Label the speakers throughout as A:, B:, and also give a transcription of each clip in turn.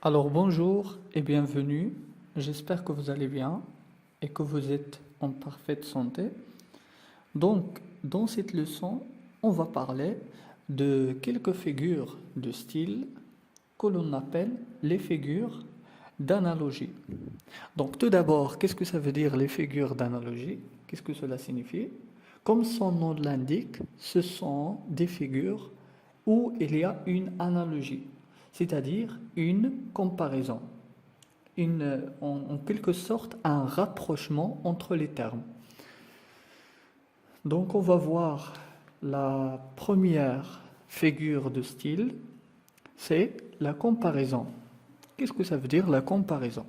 A: Alors bonjour et bienvenue. J'espère que vous allez bien et que vous êtes en parfaite santé. Donc, dans cette leçon, on va parler de quelques figures de style que l'on appelle les figures d'analogie. Donc, tout d'abord, qu'est-ce que ça veut dire les figures d'analogie? Qu'est-ce que cela signifie? Comme son nom l'indique, ce sont des figures où il y a une analogie, c'est-à-dire une comparaison, en quelque sorte un rapprochement entre les termes. Donc on va voir la première figure de style, c'est la comparaison. Qu'est-ce que ça veut dire la comparaison?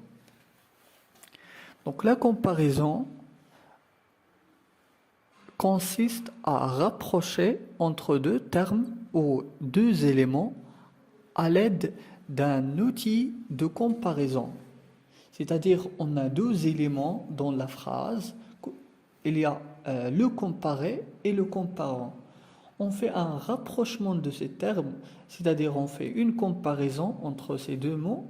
A: Donc la comparaison consiste à rapprocher entre deux termes ou deux éléments à l'aide d'un outil de comparaison. C'est-à-dire, on a deux éléments dans la phrase. Il y a le comparé et le comparant. On fait un rapprochement de ces termes, c'est-à-dire on fait une comparaison entre ces deux mots,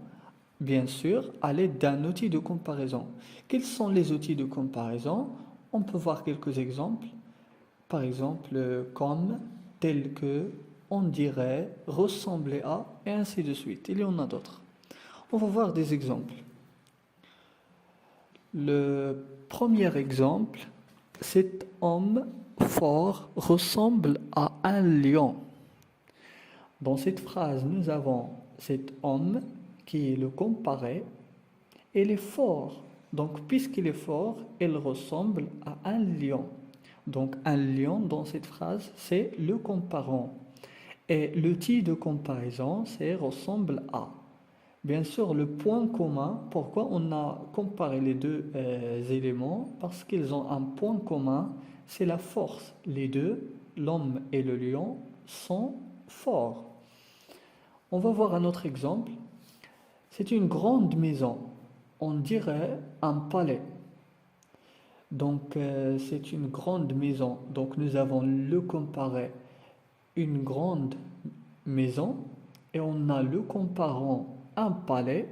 A: bien sûr, à l'aide d'un outil de comparaison. Quels sont les outils de comparaison? On peut voir quelques exemples. Par exemple, comme, tel que, on dirait, ressembler à, et ainsi de suite. Il y en a d'autres. On va voir des exemples. Le premier exemple, cet homme fort ressemble à un lion. Dans cette phrase, nous avons cet homme qui est le comparé. Il est fort. Donc, puisqu'il est fort, il ressemble à un lion. Donc, un lion, dans cette phrase, c'est le comparant. Et l'outil de comparaison, c'est ressemble à. Bien sûr, le point commun, pourquoi on a comparé les deux éléments? Parce qu'ils ont un point commun, c'est la force. Les deux, l'homme et le lion, sont forts. On va voir un autre exemple. C'est une grande maison. On dirait un palais. Donc, c'est une grande maison. Donc, nous avons le comparé, une grande maison, et on a le comparant, un palais.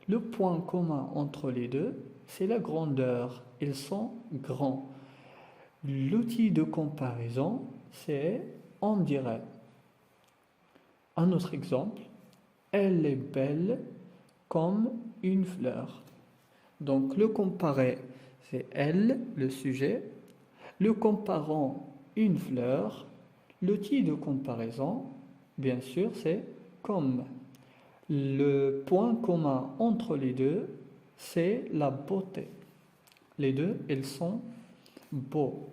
A: Le point commun entre les deux, c'est la grandeur. Ils sont grands. L'outil de comparaison, c'est on dirait. Un autre exemple, elle est belle comme une fleur. Donc, le comparé, c'est elle, le sujet. Le comparant, une fleur. L'outil de comparaison, bien sûr, c'est comme. Le point commun entre les deux, c'est la beauté. Les deux, ils sont beaux.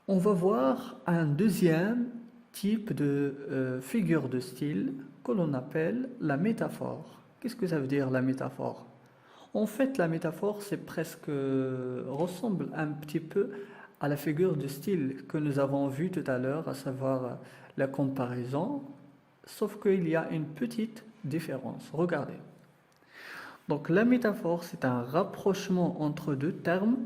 A: On va voir un deuxième type de figure de style que l'on appelle la métaphore. Qu'est-ce que ça veut dire la métaphore? En fait, la métaphore, c'est presque ressemble un petit peu à la figure de style que nous avons vue tout à l'heure, à savoir la comparaison, sauf qu'il y a une petite différence. Regardez. Donc la métaphore, c'est un rapprochement entre deux termes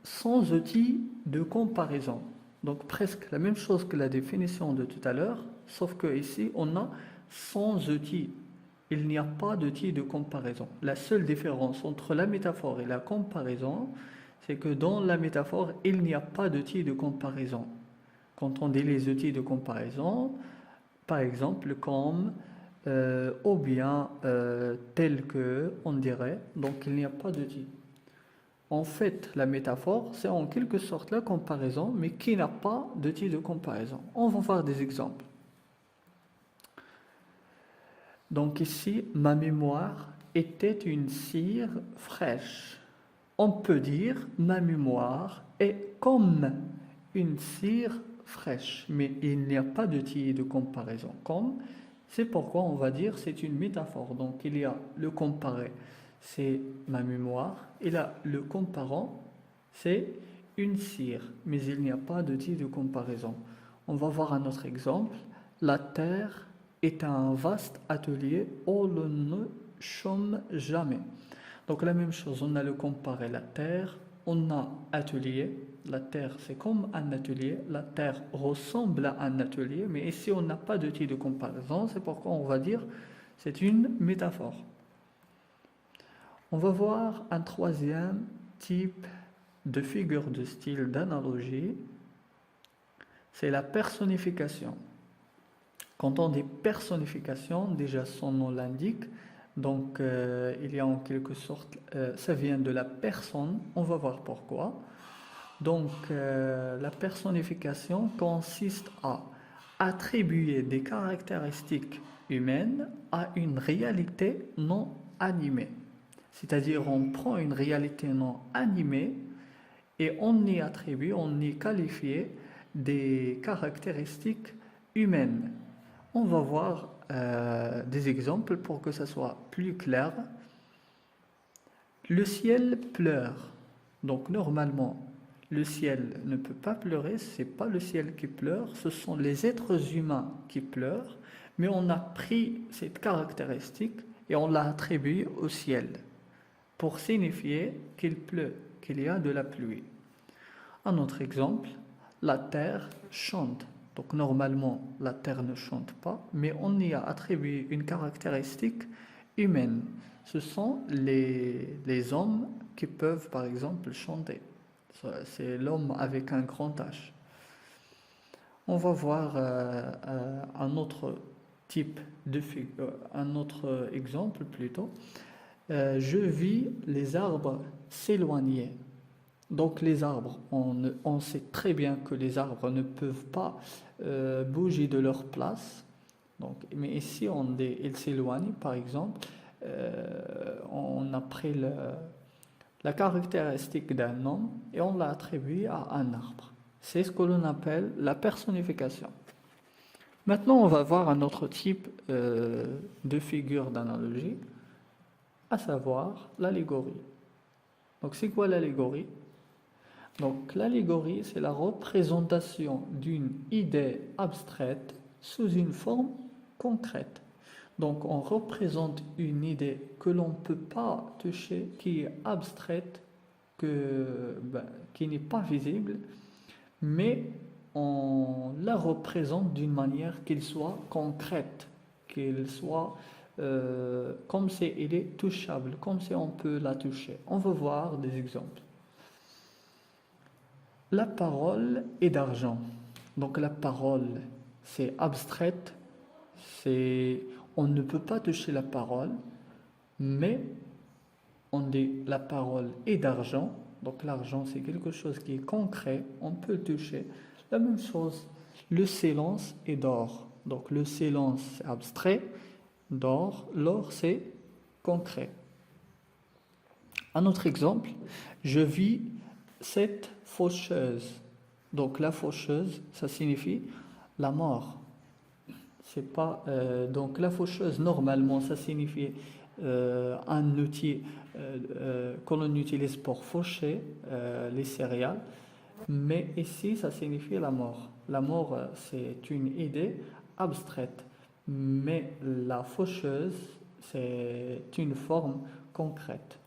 A: sans outil de comparaison. Donc presque la même chose que la définition de tout à l'heure, sauf que ici on a sans outil. Il n'y a pas d'outil de comparaison. La seule différence entre la métaphore et la comparaison, c'est que dans la métaphore, il n'y a pas d'outil de comparaison. Quand on dit les outils de comparaison, par exemple comme ou bien tel que, on dirait, donc il n'y a pas d'outil. En fait, la métaphore, c'est en quelque sorte la comparaison, mais qui n'a pas d'outil de comparaison. On va voir des exemples. Donc ici, ma mémoire était une cire fraîche. On peut dire ma mémoire est comme une cire fraîche, mais il n'y a pas d'outil de comparaison. Comme, c'est pourquoi on va dire c'est une métaphore. Donc il y a le comparé, c'est ma mémoire, et là le comparant, c'est une cire, mais il n'y a pas d'outil de comparaison. On va voir un autre exemple. La terre est un vaste atelier où l'on ne chôme jamais. Donc la même chose, on a le comparé, la terre, on a atelier, la terre c'est comme un atelier, la terre ressemble à un atelier, mais ici on n'a pas d'outil de comparaison, c'est pourquoi on va dire C'est une métaphore. On va voir un troisième type de figure de style d'analogie, c'est la personnification. Quand on dit personnification, déjà son nom l'indique, donc il y a en quelque sorte, ça vient de la personne, on va voir pourquoi. Donc la personnification consiste à attribuer des caractéristiques humaines à une réalité non animée. C'est-à-dire on prend une réalité non animée et on y attribue, on y qualifie des caractéristiques humaines. On va voir des exemples pour que ça soit plus clair. Le ciel pleure. Donc normalement, le ciel ne peut pas pleurer, ce n'est pas le ciel qui pleure, ce sont les êtres humains qui pleurent, mais on a pris cette caractéristique et on l'a attribuée au ciel pour signifier qu'il pleut, qu'il y a de la pluie. Un autre exemple, la terre chante. Donc normalement, la terre ne chante pas, mais on y a attribué une caractéristique humaine. Ce sont les hommes qui peuvent, par exemple, chanter. C'est l'homme avec un grand H. On va voir un autre type de figure, un autre exemple plutôt. Je vis les arbres s'éloigner. Donc les arbres, on sait très bien que les arbres ne peuvent pas bouger de leur place. Donc, mais ici, ils s'éloignent, par exemple, on a pris la caractéristique d'un homme et on l'a attribué à un arbre. C'est ce que l'on appelle la personnification. Maintenant, on va voir un autre type de figure d'analogie, à savoir l'allégorie. Donc, c'est quoi l'allégorie? Donc, l'allégorie, c'est la représentation d'une idée abstraite sous une forme concrète. Donc, on représente une idée que l'on ne peut pas toucher, qui est abstraite, qui n'est pas visible, mais on la représente d'une manière qu'elle soit concrète, qu'elle soit comme si elle est touchable, comme si on peut la toucher. On va voir des exemples. La parole est d'argent. Donc la parole, c'est abstraite, on ne peut pas toucher la parole, mais on dit la parole est d'argent. Donc l'argent, c'est quelque chose qui est concret, on peut le toucher. La même chose, le silence est d'or. Donc le silence, c'est abstrait, d'or, l'or, c'est concret. Un autre exemple, je vis cette faucheuse. Donc la faucheuse, ça signifie la mort. C'est pas donc la faucheuse normalement ça signifie un outil que l'on utilise pour faucher les céréales, mais ici ça signifie la mort. La mort c'est une idée abstraite, mais la faucheuse c'est une forme concrète.